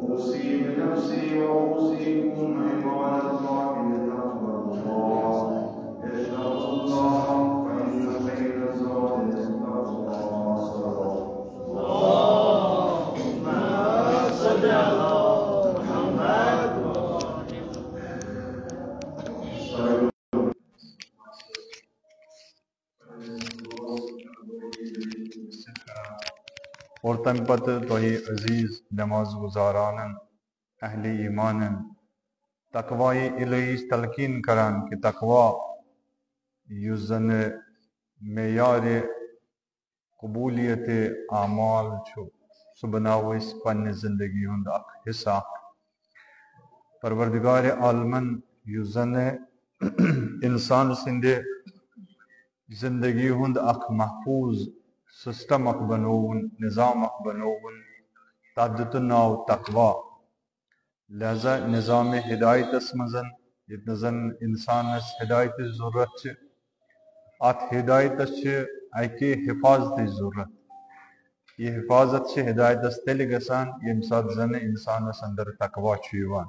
أوصي بنفسي وأوصيكم عباد الله بتقوى الله. اتقوا الله فإن خير الزاد التقوى. اللهم صل على محمد. اور تم پتہ تہی عزیز نماز گزارانن اہل ایمانن تقوی الہی تلقین کران کہ تقوی یس زن معیار قبولیت اعمال چھو سہ بناو اس پنہ زندگی ہند اخ حصہ. پروردگار عالمن یس زن انسان سند زندگی ہند اخ محفوظ سسٹم اخ بنون نظام اخ بنون تتھ دت ناو تقوی. لہذا نظام ہدایت مزن یتن زن انسانس ہدایت ضرورت ات ہدایت اکہ حفاظت ضرورت. یہ حفاظت ہدایت تیل گسان یم سات زن انسانس اندر تقوی یوان.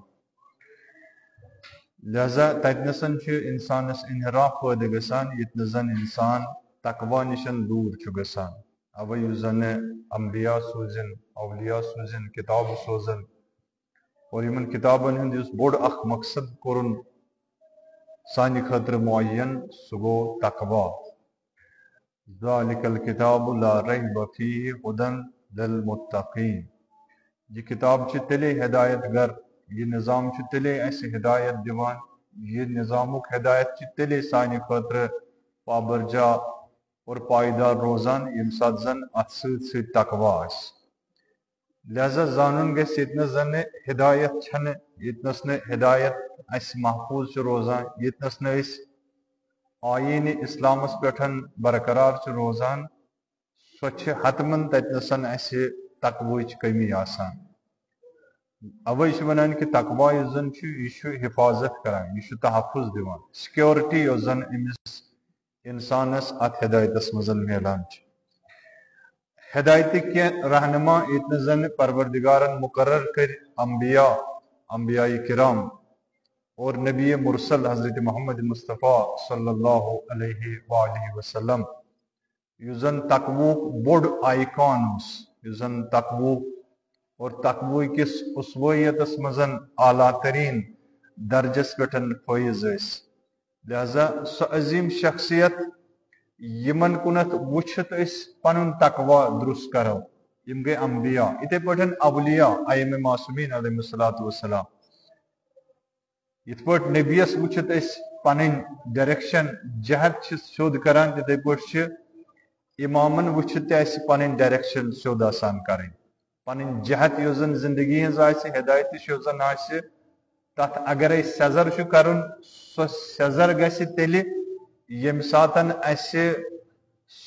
لہذا تتنسن انسانس انحراف پٲدٕ گسان یتن زن انسان تقوی نشن دور گسان. اوے یس زن انبیاء سوزن اولیاء سوزن کتاب سوزن اور یمن کتابن ہند یس بوڑ اخ مقصد کورن سانہ خاطر معین سہ گو تقوی. ذالک الکتاب لا ریب فیہ ھدی للمتقین. یہ کتاب تیلے ہدایت گر یہ نظام تیلے اس ہدایت دیوان یہ نظامک ہدایت تیلے سانہ خاطر پابرجا اور پائیدار روزان یم سات زن ات ست تقوی آس. لہذا زانن گھس یتنس زن ہدایت چھن یتنس نہ ہدایت اس محفوظ روزان یتنس نہ اس آئین اسلامس پٹھن برقرار روزان سو حتمن تتنسن اس تقوی کمی آسان. اوے ونان کہ تقوی یس زن یہ حفاظت کران یہ تحفظ دیوان سیکورٹی یس زن امس انسانس ات ہدایتس مزن میلان. ہدایت کی رہنما یتن زن پروردگارن مقرر کر انبیاء کرام اور نبی مرسل حضرت محمد مصطفیٰ صلی اللہ علیہ وآلہ وسلم یس زن تقویک بوڑ آئیکان یس زن تقوی اور تقوی کس اسویتس مزن اعلیٰ ترین درجس پٹھن فائز اس. لہذا سو عظیم شخصیت یمن کنت وچھت اس پنن تقوی درست کرو یم گئی انبیاء اتھے پٹھن اولیاء ائمہ معصومین علیہ الصلوۃ والسلام. یت پٹ نبیس وچھت اس پنن ڈائریکشن جہت سیود کران تتھے پٹ امامن وچھت اس پنن ڈائریکشن سیود آسان کریں. پنن جہت یس زن زندگی ہز ہدایت یس زن تت اگر سزر کرن سو سزر گژھِ تیلہِ ییٚمہِ ساتن اسہِ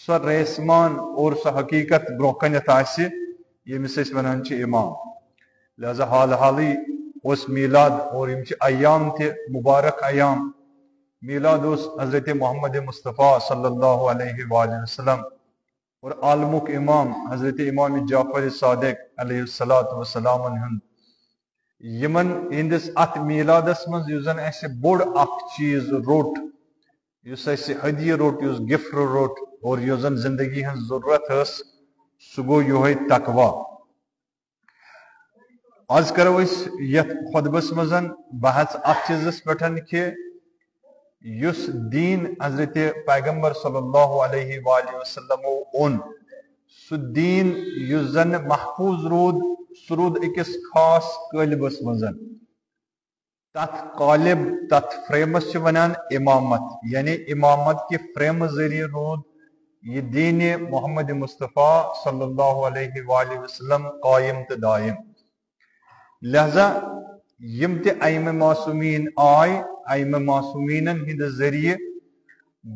سۄ ریسمان اور سۄ حقیقت برونٛہہ کنیتھ آسہِ ییٚمِس أسۍ ونان چھِ امام. لہذا حال حالٕے اوس میلاد اور یِم چھِ ایام تہِ مبارک ایام. میلاد اوس حضرت محمد مصطفیٰ صلی اللہ علیہ وآلہ وسلم اور عالمک امام حضرت امام جعفر صادق علیہ الصلوۃ والسلام ہند یمن ہندس ات میلادس مز یس زن اسہِ بوڑ اخ چیز روٹ یس اسہِ ہدیہ روٹ یس گفٹ روٹ اور یس زن زندگی ہنز ضرورت ٲس سُہ گوٚو یِہوے تقوی. آز کرو أسۍ یتھ خطبس مزن بحث ات چیزس پٮ۪ٹھ کہ یس دین حضرت پیغمبر صلی اللہ علیہ وآلہ وسلم اون سہ دین یس زن محفوظ رود سہ رود أکس خاص قالبس مزن. تتھ قالب تتھ فریمس چھ ونان امامت یعنی امامت کے فریم ذریعہ رود یہ دین محمد مصطفیٰ صلی اللہ علیہ وآلہ وسلم قائم تو دائم. لہذا یم تہ ائمہ معصومین آئے ائمہ معصومین ہند ذریعہ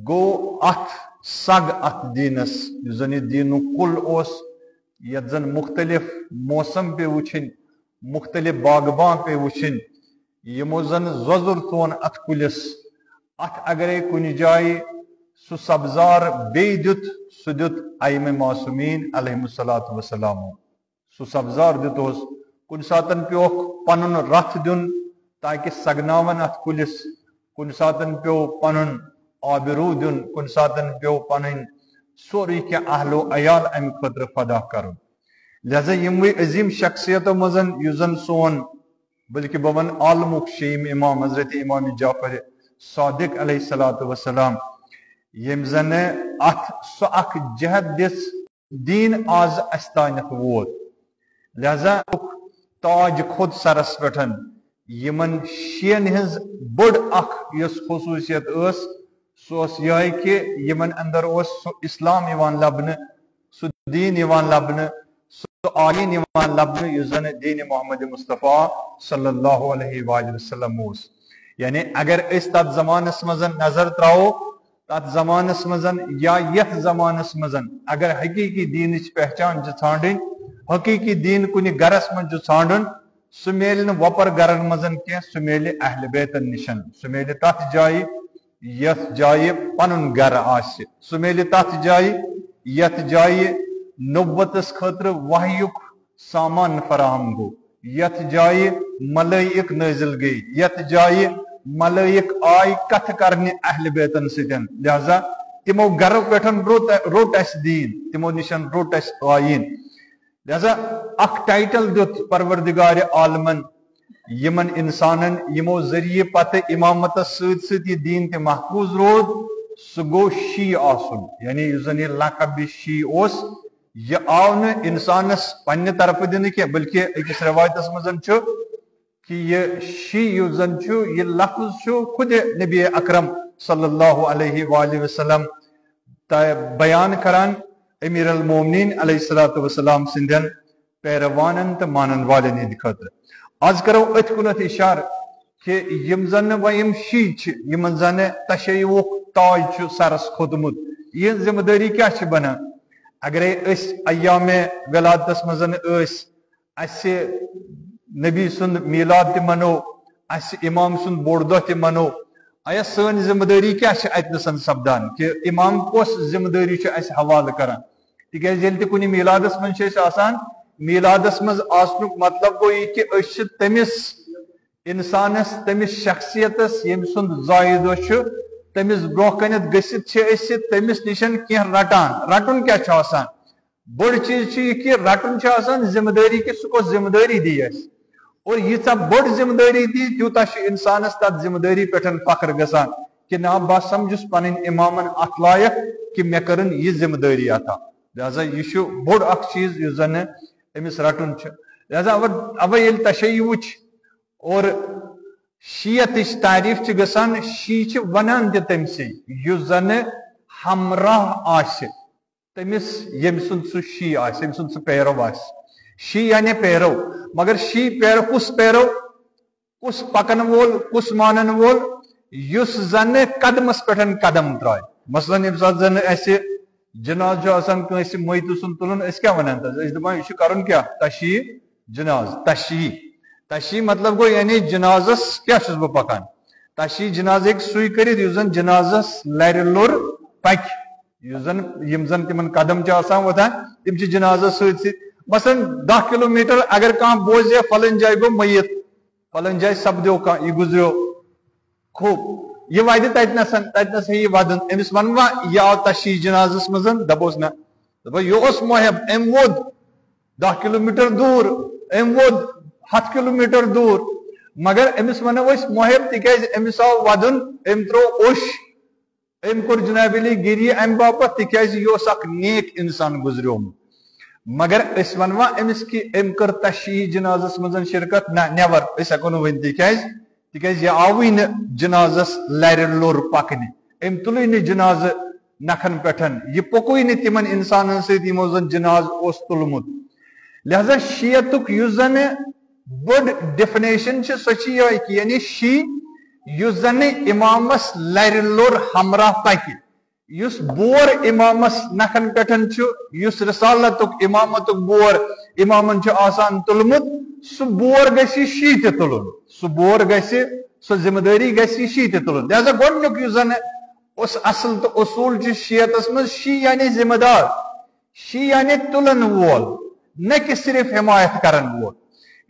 گو ات سگ ات دینس یس زن یہ دین کل اوس یت زن مختلف موسم پہ وچھن مختلف باغباں پہ وچھن یمو زن زوزر تون ات کلس ات اگرے کن جائے سہ سبزار بی دیت سہ دیت ائمہ معصومین علیہ الصلوۃ والسلام. سہ سبزار دیتوس کن ساتن پیو پنن رتھ دن تاکہ سگناون ات کلس کن ساتن پیو پنن آبرو دن کن ساتن پیو پنن سوری کی اہل و عیال ام خطر فدا کرن لہذا یموی عظیم شخصیتوں مزن یزن سون بلکہ بون عالمک شیم امام حضرت امام جعفر صادق علیہ الصلوۃ والسلام یم زن ات سو اخ جہت دس دین آز استانت ووت لہذا تاج خود سرس پٹھن یمن شین ہز بڑ اخ یس خصوصیت اس سو اس یہ کہ یمن اندر اس اسلام یوان لبن سو دین یوان لبن سو آئین یوان لبن یزن دین محمد مصطفیٰ صلی اللہ علیہ وآلہ وسلم اس یعنی اگر اس تات زمانس مزن نظر تراؤ تات زمانس مزن یا یت زمانس مزن اگر حقیقی دین پہچان ژھانڈن حقیقی دین کنی گرس من ژھانڈن سہ میل نہ وپر گرن مزن کی سہ میل اہل بیتن نشن سہ میل تت جائے یت جائے پنن گر آس سہ میل تت جائے یت جائے نبوتس خاطر وحیک سامان فراہم گو یت جائے ملائک نازل گئی یت جائے ملائک آئی کتھ کرنے اہل بیتن ستن لہذا تمو گرو پیٹھن روٹ اس دین تمو نشن روٹ اس آئین لہذا اخ ٹائٹل دیت پروردگار عالمن یمن انسانن یمو ذریعے پتہ امامت سۭتۍ سۭتۍ یہ دین تے محفوظ رود سہ گو شی آسن یعنی یس زن یہ لقب شی اوس یہ آو نہ انسانس پنہ طرف دن کی بلکہ اکس روایتس مزن چھ کہ یہ شی یس زن چھ یہ لفظ چھ خود نبی اکرم صلی اللہ علیہ وآلہ وسلم بیان کران امیر المومنین علیہ الصلوۃ والسلام سندن پیروانن تو مانن والن ہند خاطر آج کرو ات کنت اشارہ کہ یم زن و یم شی یمن زن تشیعک تاج چھ سرس کھوتمت یہ ذمہ داری کیا چھ بنان اگر اس ایام ولادتس مزن اس نبی سند میلاد تہ منو اس امام سند بوڑ دہ تہ منو آیا سن ذمہ داری کیا چھ اتنسن سپدان کہ امام کس ذمہ داری چھ اس حوالہ کران تکیاز یل تہ کنی میلادس من چھ آسان میلادس مز آسنک مطلب گو یہ کہ اس تمس انسانس تمس شخصیتس یم سند زائد چھ تمس برو کنت گست تمس نشن کی رٹان رٹن کیا چھ آسان بڑ چیز یہ کہ رٹن چھ آسان ذمہ داری کہ سہ ذمہ داری دی اس اور یہ بڑ ذمہ داری دی تیوتا انسانس تک ذمہ داری پہ فخر گسان کہ نا بہ سمجھس پن امامن ات لائق کہ مے کرن یہ ذمہ داری عطا لہذا یہ بڑ اخ چیز اس زن امس رٹن لہذا اب یل تشیع اور شیعت تعریف گسان شی ونان تہ تمسی یس زن ہمراہ آس تمس یم سن سہ شی آس یم سن سہ پیرو آس شی یعنی پیرو مگر شی پیرو کس پکن وول کس مانن وول یس زن قدمس پہ قدم ترائے مثلا یم سات زن اس جناز آسان کنس میت سن تلن اس کیا ونان تس دپان یہ کرن کیا تشیع جناز تشیع مطلب گو یعنی جنازس کیا چھس بہ پکان تشیع جنازہ سوئی کرت یس زن جنازس لر لور پک یم زن تمن قدم آسان وتان تم جنازہ ست مثلا 10 کلومیٹر اگر کان بوزے فلن جائے گو میت فلن جائے سپدو کان یہ گزریو خوب یہ وائد تتنس ہے یہ ودن امس ونوا یہ آو تشیع جنازس مزن دپوس نا یہ اس محب ام وود 10 کلومیٹر دور ام وود 7 کلومیٹر دور مگر امس ونو اس محب تکیاز امس آو ودن ام ترو اوش ام کور جناب علی گیری ام باپت تکیاز یہ اخ نیک انسان گزریوم مگر اس ونوا امس کی ام کر تشیع جنازس مزن شرکت نہ نیور اس ہکو ون تکیاز یہ آوی نہ جنازس لر لور پکنے ام تلوی نہ جناز نکھن پٹھن یہ پکوی نہ تمن انسانن سۭتۍ یمو زن جناز اوس تلمت لہذا شیعتک یس زن بڑ ڈیفینیشن سہ یہ یعنی شی یس زن امامس لر لور ہمراہ پکہ یس بور امامس نکھن پٹھن یس رسالتک امامتک بور امامن آسان تلمت سہ بور گژھِ شی تہ تلن سہ بور گژھِ سہ ذمہ داری گژھِ شی تہ تلن لہذا گۄڈنیُک یس زن اس اصل تو اصول شیعتس مز شی یعنی ذمہ دار شی یعنی تلن وول نہ کہ صرف حمایت کرن وول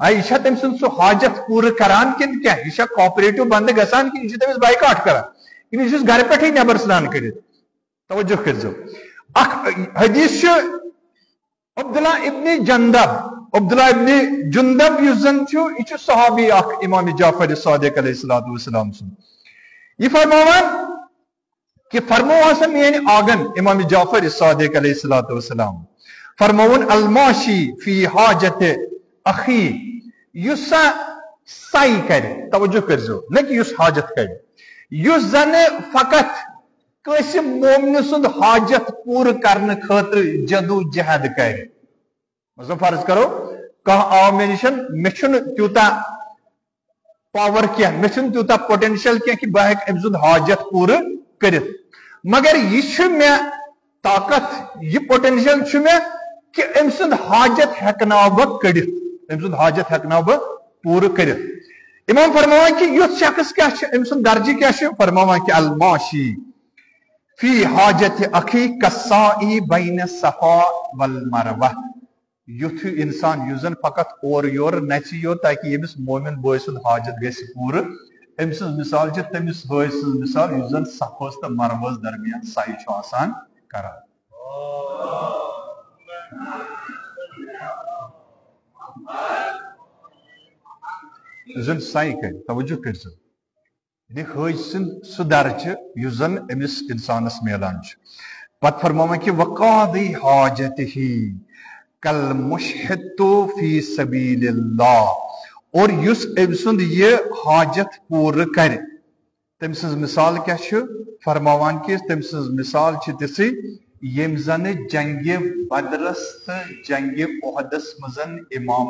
یہ تم سن سو حاجت پور کران کن کیا یہ کوپریٹو بند گسان کن یہ تمس بائیکاٹ کران کن یہ گھر پہ نبر سنان کر توجہ کرزو اخ حدیث عبداللہ ابن عبداللہ ابن جندب یس زن یہ صحابی اخ امام جعفر صادق علیہ السلام سن یہ فرماوان کہ فرمو میان آگن امام جعفر صادق علیہ السلام فرمون الماشی فی حاجت اخی یس سائی کر توجہ کرزو نہ کہ یس حاجت کر یس زن فقط کسی مومن سند حاجت پور کرنے خاطر جدو جہد کر مثلا فرض کرو کہاں آو میں نشن مچھن تیوتا پاور کیا مچھن تیوتا پوٹینشل کیا کہ بہ ام سند حاجت پور کرت مگر یہ میں طاقت یہ پوٹینشل میں کہ ام سند حاجت ہکنا بہ کڑت ام سند حاجت ہکنا بہ پور کرت امام فرماوان کہ یہ شخص کیا ام سند درجہ کیا فرماوان کہ الماشی فی حاجت اخی کسائی بین صفا والمروہ یتھ انسان یوزن فقط اور یور نچی یور تاکہ یمس مومن بوئے سند حاجت گژھِ پور ام سند مثال چھ تمس بوئے سند مثال یوزن صفوس تو مروس درمیان سائی چھ آسان کران یوزن سائی کر توجہ کرزو یہ حج سند سہ درجہ یس زن امس انسانس میلان پت فرماوان کہ وقاضی حاجتہ کالمشہد فی سبیل اللہ اور یس ام سند یہ حاجت پور کر تم سز مثال کیا فرماوان کہ تم سز مثال تسی یم زن جنگ بدرس تو جنگ احدس مزن امام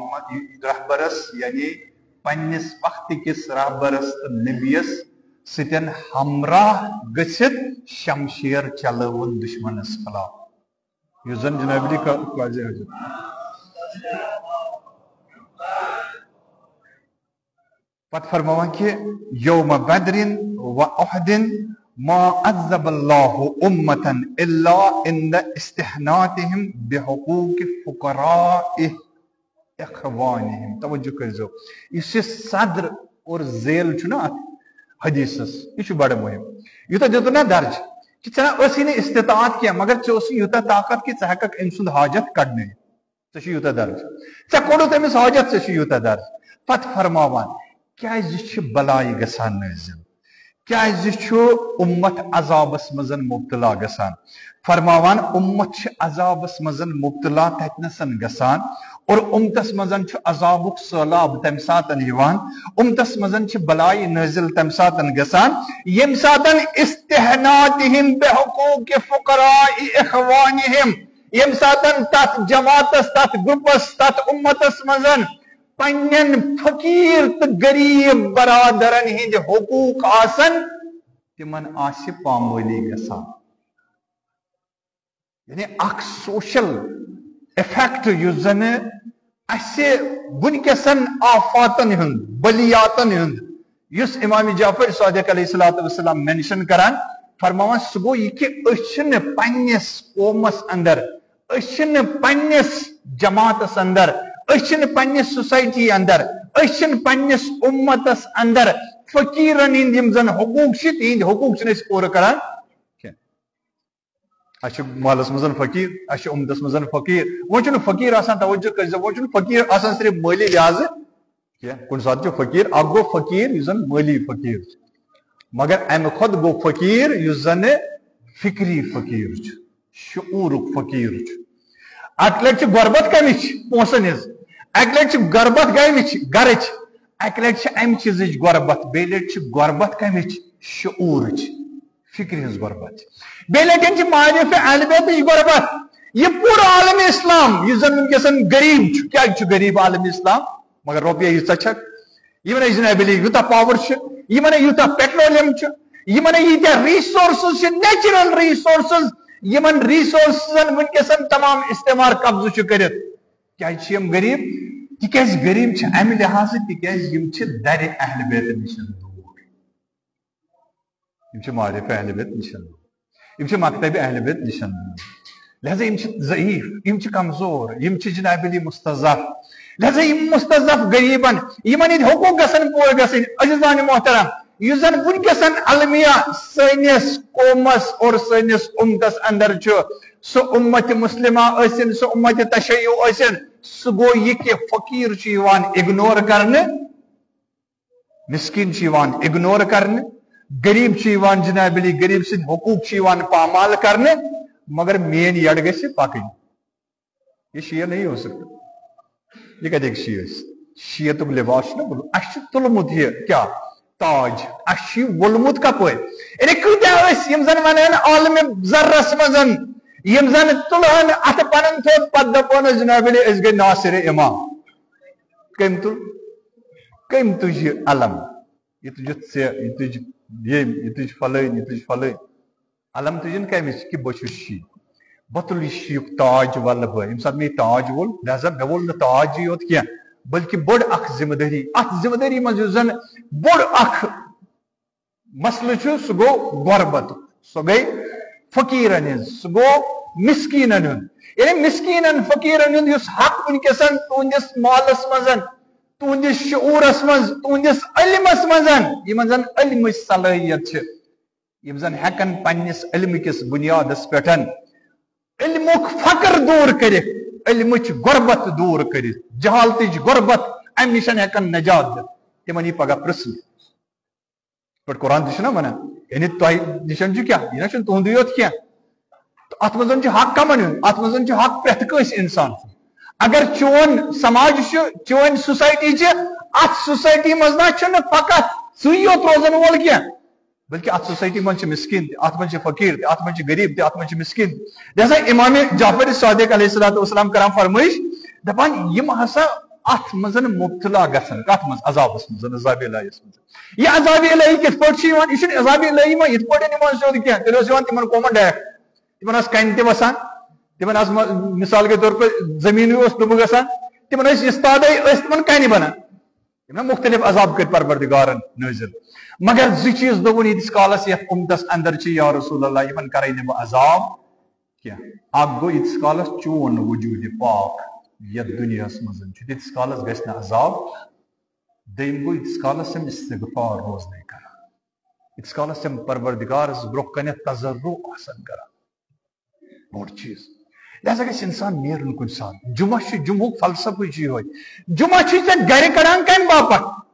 رہبرس یعنی پنس وقت کس رہبرس تو نبیس ستن ہمراہ گھت شمشیر چلون دشمنس خلاف یہ زن جناب علی کا واضح حضرت پت فرماوان کہ یوم بدر و احد ما عذب اللہ امتا الا ان استحناتهم بحقوق فقراء اخوانهم توجہ کرزو اس صدر اور ذیل چھنا حدیثس یہ بڑا مهم یوتا جتنا درج کہ ژے اسی نے استطاعت کیا مگر ژے اسی یوتا طاقت کہ ژے ہیکک ام سند حاجت کڑنے ژے چھ یوتا درج ژے کوڑو تمس حاجت ژے چھ یوتا درج پت فرماوان کیاز چھ بلائی گژھان نازل کیاز چھ امت عذابس مزن مبتلا گژھان فرماوان امت چھ عذابس مزن مبتلا تتنسن گژھان اور امتس مزن چھ عذابک سیلاب تم ساتن یوان امتس مزن چھ بلائی نازل تم ساتن گژھان یم ساتن استحناتهم بحقوق فقراء اخوانهم یم ساتن تات جماعتس تات گروپس تات امتس مزن پنن فقیر تو غریب برادرن ہند حقوق آسن تمن آس پامولی گژھان یعنی اخ سوشل افیکٹ یس زن ونکسن آفاتن ہند بلیاتن ہند یس امام جعفر صادق علیہ السلام مینشن کران فرماوان سہ گو یہ کہ اچھن پنس قومس اندر اچھن پنس جماعتس اندر اچھن پنس سوسائٹی اندر اچھن پنس امتس اندر فقیرن ہند یم زن حقوق تہند حقوق پور کران اچھا مالس مزن فقیر اچھا امتس مزن فقیر وہ فقیر آسان توجہ کر وہ فقیر آسان صرف مالی لحاظ کیا کن سات فقیر اخ گو فقیر یس زن مالی فقیر مگر امہ کھت گو فقیر یس زن فکری فقیر شعورک فقیر اک لٹ غربت کمچ پونسن ہز اک لٹ غربت گمچ گرچ اک لٹ ام چیز غربت بی لٹ غربت کمچ شعورچ فکری ہز غربت بی لٹن معرف اہل بیت غربت یہ پورا عالم اسلام یہ زن ونکسن غریب کیا غریب عالم اسلام مگر روپیہ یہ چھک یہ جناب علی یوتا پاور یہ یوتا پیٹرولیم یہ یوتا ریسورسز نیچرل ریسورسز یمن ریسورسزن ونکسن تمام استعمال قبضہ کرت کیا غریب تکیاز غریب امہ لحاظ تکیاز یم در اہل بیت نشن دور یم معرف اہل بیت نشن دور یم مکتب اہل بیت نشن دور لہذا یم ضعیف یم کمزور یم جناب علی مستضعف لہذا مستضف غریبن یمن یہ حقوق گژھن پور گژھن عزیزان محترم یس زن ونکسن المیہ سنس قومس اور سنس امتس اندر سو امت مسلمہ ٲسِن سو امت تشیع ٲسِن سہ گو یہ کہ فقیر اگنور کرنے مسکین اگنور کرنے غریب جناب علی غریب سن حقوق پامال کرنے مگر مین یڑ گژھِ پکن یہ شیعہ نہیں ہو سکتا یہ کتک شیعہ شیعتک لباس اچھا تلمت یہ کیا تاج اچھی ولمت کپر یعنی کتیا یم زن ونان عالم ذرس مزن یم زن تلہن ات پنن تھوت پتہ دپون جناب علی اس گئی ناصر امام کم تج علم یہ تجھ یہ تجھ فلین یہ تجھ فلین علم تجن کمس کہ بہ چھس شیع بتل یہ شیعک تاج ول بہ یم سات میں تاج وول لہذا مے وول نہ تاج یوت کیا بلکہ بڑ اخ ذمہ داری ات ذمہ داری مز زن بڑ اخ مسئلہ سہ گو غربت سہ گئی فقیرن ہز سہ گو مسکینن ہند یعنی مسکینن فقیرن ہند اس حق ونکسن تہندس مالس مزن تہندس شعورس مز تہندس علمس مزن یمن زن علم صلاحیت یم زن ہیکن پنس علم کس بنیادس پہ علمک فقر دور کرک علمچ غربت دور کرت جہالتچ غربت ام نشن ہیکن نجات دت تمن یہ پگہ پرسن پہ قرآن تہ ونان یعنی تہ نشن کیا یہ نہ تہند یوت کی ات مزن حق کمن ہند ات مزن حق پریت کس انسان اگر چون سماج چون سوسائٹی ات سوسائٹی مز نہ فقط سی یوت روزن وول کی بلکہ ات سوسائٹی من مسکین ات من فقیر ات من غریب ات من مسکین لہذا امام جعفر صادق علیہ السلام کران فرمائش دپان یم ہسا ات مزن مبتلا گژھن کت مز عذابس مز عذاب الہیس مز یہ عذاب الہی کت پٲٹھۍ چھُ یِوان یہ چھُنہٕ عذاب الہی ما یِتھ پٲٹھۍ یِوان سیوٚد کینٛہہ تیٚلہِ اوس یِوان تِمن قومن ڈایریکٹ تِمن ٲس کنہِ تہِ وسان تِمن آس مثال کے طور پہ زمین اوس ڈُبہٕ گژھان تِمن ٲسۍ استادے ٲسۍ تِمن کنہِ بنان تِم مختلف عذاب کٔرۍ پروردگارن نٲزِل مگر زٕ چیٖز دوٚپُن ییٖتِس کالس یتھ اُمتس اندر چھِ یا رسول اللہ یِمن کرے نہٕ بہٕ عذاب کینٛہہ اکھ گوٚو ییٖتِس کالس چون وجوٗدِ پاک یتھ دُنیاہس منٛز چھُ تیٖتِس کالس گژھِ نہٕ عذاب دوٚیِم گوٚو ییٖتِس کالس یِم استغفار روزنے کران ییٖتِس کالس یِم پروردگارس برونٛہہ کنیتھ تضرع آسن کران بوٚڑ چیٖز لہذا گژھِ انسان نیرُن کُنہِ ساتہٕ جمعہ چھُ جمعُک فلسفہٕ چھُ یِہوے جمعہ چھُے ژےٚ گرِ کڑان کمہِ باپتھ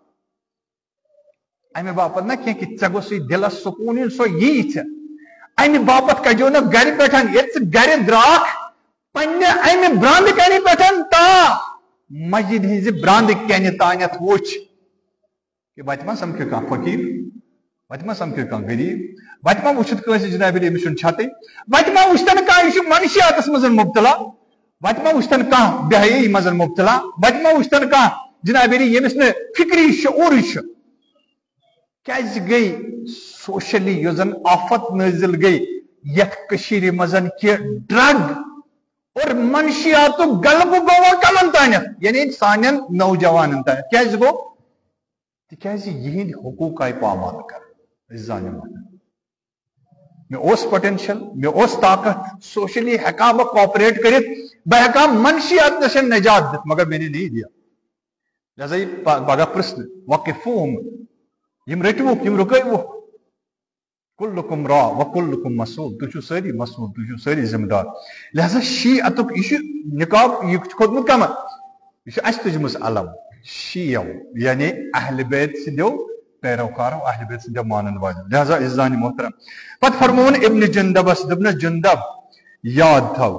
امہِ باپتھ نہ کینٛہہ کہ ژےٚ گوٚژھُے دلس سکوٗن یُن سۄ یی ژےٚ امہِ باپتھ کڑیو نہٕ گرِ پٮ۪ٹھ ییٚلہِ ژٕ گرِ درٛاکھ پننہِ امہِ برٛانٛدٕ کنہِ پٮ۪ٹھ تا مسجد ہٕنٛزِ برٛانٛدٕ کینہِ تانٮ۪تھ وٕچھ کہ وتہِ ما سمکھِ کانٛہہ فقیٖر وتہِ ما سمکھِ کانٛہہ غریٖب وتہِ ما وٕچھِتھ کٲنٛسہِ جناب أمِس چھُنہٕ چھتٕے وتہِ ما وٕچھتن کانٛہہ یہِ چھُ منشیاتس منٛز مُبتلا وتہِ ما وٕچھتن کانٛہہ بے حیٲیی منٛز مُبتلا وتہِ ما وٕچھتن کانٛہہ جناب ییٚمِس نہٕ فکری شعوٗرٕے چھُ کیازِ گٔے سوشلی یۄس زن آفت نٲزِل گٔے یتھ کٔشیٖرِ منٛز کہِ ڈرگ اور منشیاتُک غلبہٕ گوٚو کمن تانٮ۪تھ یعنی سانٮ۪ن نوجوانن تانٮ۪تھ کیازِ گوٚو تِکیازِ یِہنٛدۍ حقوٗق آیہِ پامال کرنہٕ زانہِ مےٚ اوس پوٹینشل مےٚ اوس طاقت سوشلی ہیٚکا بہٕ کوپریٹ کٔرِتھ بہٕ ہیٚکا منشیات نِش نجات دِتھ مگر مےٚ نے نہیں دیا لہذا یہِ پگاہ پرژھنہٕ وقفوہُم یم رٹوُکھ یم رُکٲوُکھ کُلُکُم را وکُلُکُم مسؤول تُہۍ چھِو سٲری مسؤول تُہۍ چھِو سٲری ذمہٕ دار لہذا شیعتُک یہِ چھُ نقاب یہِ چھُ کھوٚتمُت کمن یہ اَسہِ تُجمٕژ علم شیعو یعنی اہل بیت سندیو پیروکارو اہل بیت سندیو مانن والٮ۪و لہذا عزیزان محترم پتہٕ فرمووُن ابن جندبس دوٚپنس جندب یاد تھاو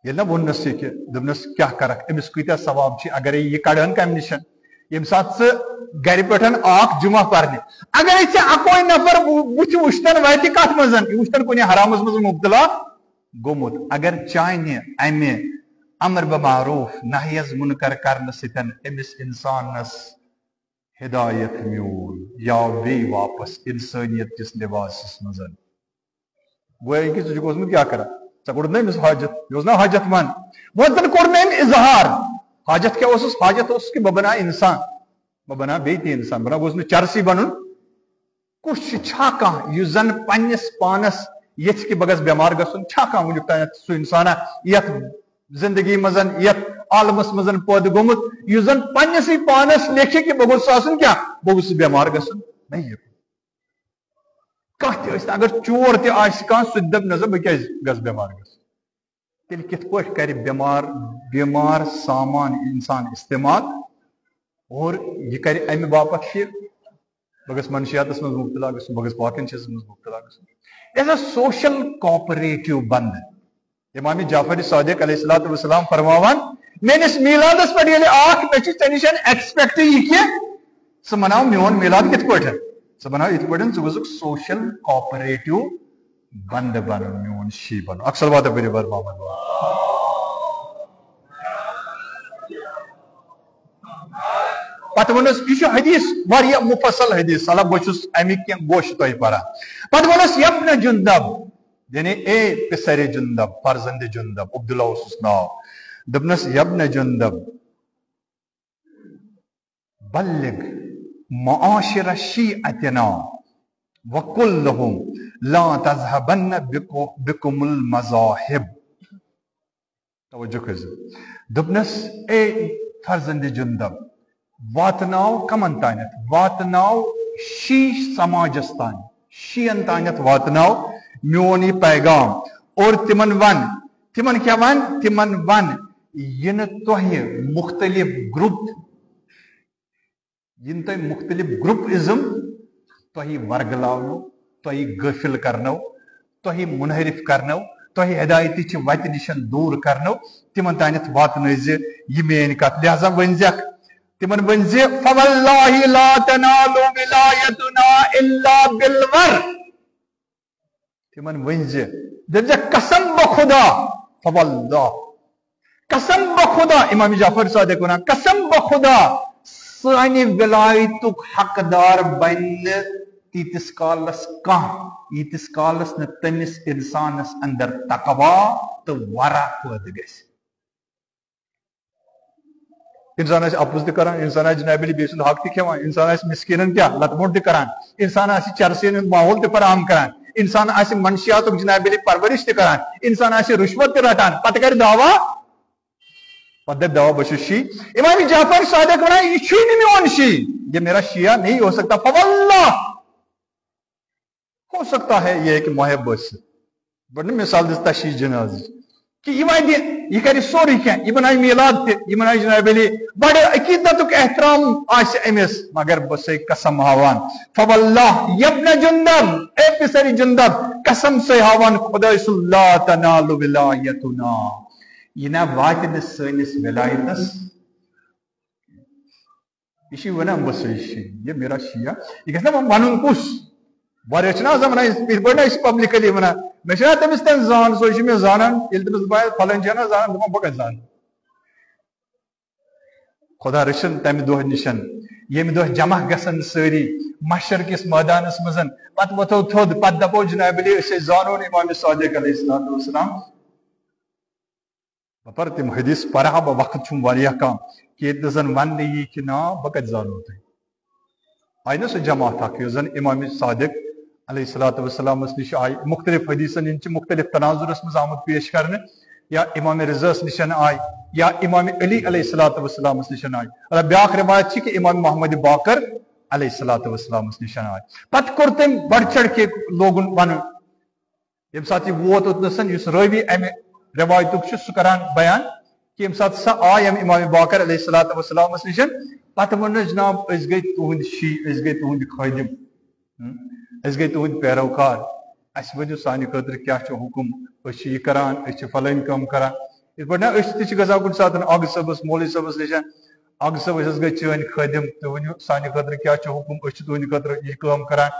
ییٚلہِ نہ ووٚننس یہِ کہِ دوٚپنس کیاہ کرکھ أمِس کۭتیاہ ثواب چھِ اگرے یہِ کڑہن کمہِ نِش ییٚمہِ ساتہٕ ژٕ گرِ پٮ۪ٹھ آکھ جمعہ پرنہِ اگرے ژےٚ اکوے نفر بُتھِ وٕچھتن وتہِ کتھ منٛز یہِ وٕچھتن کُنہِ حرامس منٛز مُبتلا گوٚمُت اگر چانہِ امہِ امر بمعروف نہی از منکر کرنہٕ سۭتۍ أمِس انسانس ہدایت میول یا بیٚیہِ واپس انسٲنیت کِس لباسس منٛز گویا کہ ژٕ چھُکھ اوسمُت کیاہ کران ژےٚ کوٚرُتھ نہ أمِس حاجت یہِ اوس نا حاجت من وۄنۍ زن کوٚر مےٚ أمۍ اظہار حاجت کیاہ اوسُس حاجت اوس کہ بہٕ بناو انسان بہٕ بناو بیٚیہِ تہِ انسان بہٕ گوٚژھ نہٕ چرسی بنُن کُس چھا کانٛہہ یُس زن پننس پانس یژھِ کہ بہٕ گژھٕ بٮ۪مار گژھُن چھا کانٛہہ وٕنیُک تانٮ۪تھ سُہ انسانا یتھ زندگی منٛز یتھ عالمس مزن پود گومت یس زن پنسی پانس لیکھے کہ بہ گوس آسن کیا بہ گوس بیمار گژھن نہیں کانٛہہ تہِ اگر چور تہِ آسہِ کانٛہہ سُہ تہِ دپ نظر بہ کیازِ گژھٕ بیمار گژھن تیٚلہِ کِتھ پٲٹھۍ کرِ بیمار سامان انسان استعمال اور یہ کرِ امہِ باپتھ کہ بہ گژھٕ منشیاتس منٛز مبتلا گژھُن بہ گژھٕ باقین چیزن منٛز مبتلا گژھُن ایز اے سوشل کوپریٹو بند امام جعفر صادق علیہ الصلوۃ والسلام فرماوان میٲنِس میلادس پٮ۪ٹھ ییٚلہِ اکھ مےٚ چھِ ژےٚ نِش ایکسپیکٹ یہِ کہِ ژٕ مناو میون میلاد کِتھ پٲٹھۍ ژٕ بناو یِتھ پٲٹھۍ ژٕ گوٚژھُکھ سوشل کوپریٹو بند بنُن میون شی بنُن اکھ صلوات پٔرِو بر محمد پتہٕ ووٚنُس یہِ چھُ حدیث واریاہ مفصل حدیث صلح بہٕ چھُس امیِکۍ کینٛہہ گوش تۄہہِ پران پتہٕ ووٚنُس یبنہ جندب یعنی اے پسر جندب فرزند جندب عبداللہ اوسُس ناو دوٚپنس یبنہ جندب بلغ معاشر شیعتنا وقل لهم لا تذهبن بكم المذاهب توجہ کٔرزِ دوٚپنس اے فرزند جندب واتناو کمن تانیتھ واتناو شی سماجس تان شیئن تانیتھ واتناو میون یہ پیغام اور تمن ون تمن کیا ون تمن ون ین تہ مختلف گروپ ین تہ مختلف گروپ ازم تہ ورگلاونو تہ غافل کرنو تہ منحرف کرنو تہ ہدایتی چھ وتہ نشن دور کرنو تمن تانیتھ واتنٲیزِ یہ میٲنۍ کتھ لہذا ؤنزیکھ تمن ؤنزِ فواللہ لا تنال ولایتنا الا بالور تمن ؤنزِ دپزیکھ قسم بخدا فواللہ قسم بخدا امام جعفر صادق ونان قسم بخدا سانہِ ولایتُک حقدار بنہِ نہٕ تیٖتِس کالس کانٛہہ ییٖتِس کالس نہٕ تٔمِس انسانس اندر تقوا تہٕ ورع پٲدٕ گژھِ انسان آسہِ اپُز تہِ کران انسان آسہِ جناب علی بیٚیہِ سُنٛد حق تہِ کھٮ۪وان انسان آسہِ مسکیٖنن کیٛاہ لت موٚٹ تہِ کران انسان آسہِ چرسین ہُنٛد ماحول تہِ فراہم کران انسان آسہِ منشیاتُک جناب علی پرورش تہِ کران انسان آسہِ رُشوت تہِ رٹان پتہٕ کرِ دعوا پتہٕ دپہِ دعوا بہٕ چھُس شی امام جعفر صادق ونان یہ چھُے نہٕ میون شی یہ میرا شیعہ نہیں ہو سکتا فواللہ ہو سکتا ہے یہ کہ محب ٲسِتھ بڑٕ مثال دِژ تشیٖع جنازٕچ کہ یہ واتہِ یہ کرِ سورُے کینٛہہ یہ بنایہِ میلاد تہِ یہ بنایہِ جناب علی بڑٕ عقیدتُک احترام آسہِ أمِس مگر بہٕ سے قسم ہاوان فواللہ یبنہ جندب اے پسر جندب قسم سے ہاوان خداے سُنٛد لا تنال ولایتنا یہ نہ واتہِ نہٕ سٲنِس ولایتس یہ چھُ ونان بہٕ چھُس شی یہ میرا شیعہ یہ گژھِ نا ونُن کُس واریاہ چھِنہ آسان ونان یِتھ پٲٹھۍ أسۍ پبلکلی ونان مےٚ چھُنہ تٔمِس تانۍ زان سُے چھُ مےٚ زانان ییٚلہِ تٔمِس بہٕ پھلٲنۍ چھےٚ نا زانان دپان بہٕ کتہِ زانہٕ خدا رٔچھِن تمہِ دۄہ نِشن ییٚمہِ دۄہ جمع گژھن سٲری محشر کِس مٲدانس منٛز پتہٕ وۄتھو تھوٚد پتہٕ دپو جناب علی أسۍ ٲسۍ زانون امام صادق علیہ الصلوۃ والسلام بہٕ پرٕ تِم حدیث پرٕ ہا بہٕ وقت چھُم واریاہ کم کہ ییٚتہِ نہٕ زن وننہٕ یی کہ نا بہٕ کتہِ زانو تُہۍ آیہِ نہ سُہ جماعت اکھ یۄس زن امام صادق علیہ الصلوۃ والسلامس نش آیہِ مختلف حدیثن ہٕنٛدۍ چھِ مختلف تناظرس منٛز آمُت پیش کرنہٕ یا امام رضاس نشن آیہِ یا امام علی علیہ الصلوۃ والسلامس نشن آیہِ مطلب بیاکھ روایت چھِ کہ امام محمد باقر علیہ الصلوۃ والسلامس نشن آیہِ پتہٕ کوٚر تٔمۍ بڑھ چڑھ کے لوگُن ونُن ییٚمہِ ساتہٕ یہِ ووت اوٚتنسن یُس رٲوی امہِ روایتُک چھُ سُہ کران بیان کہ ییٚمہِ ساتہٕ سۄ آیہِ امہِ امام باقر علیہ الصلوۃ والسلامس نشن پتہٕ ووٚننس جناب أسۍ گٔے تُہنٛدۍ شی أسۍ گٔے تُہنٛدۍ خٲدِم أسۍ گٔے تُہنٛدۍ پیروکار اَسہِ ؤنِو سانہِ خٲطرٕ کیٛاہ چھُ حُکُم أسۍ چھِ یہِ کران أسۍ چھِ فلٲنۍ کٲم کران یِتھ پٲٹھۍ نا أسۍ تہِ چھِ گژھان کُنہِ ساتہٕ آگہٕ صٲبس مولوی صٲبس نِش آگہٕ صٲب أسۍ حظ گٔے چٲنۍ خٲدِم تُہۍ ؤنِو سانہِ خٲطرٕ کیٛاہ چھُ حُکُم أسۍ چھِ تُہنٛدِ خٲطرٕ یہِ کٲم کران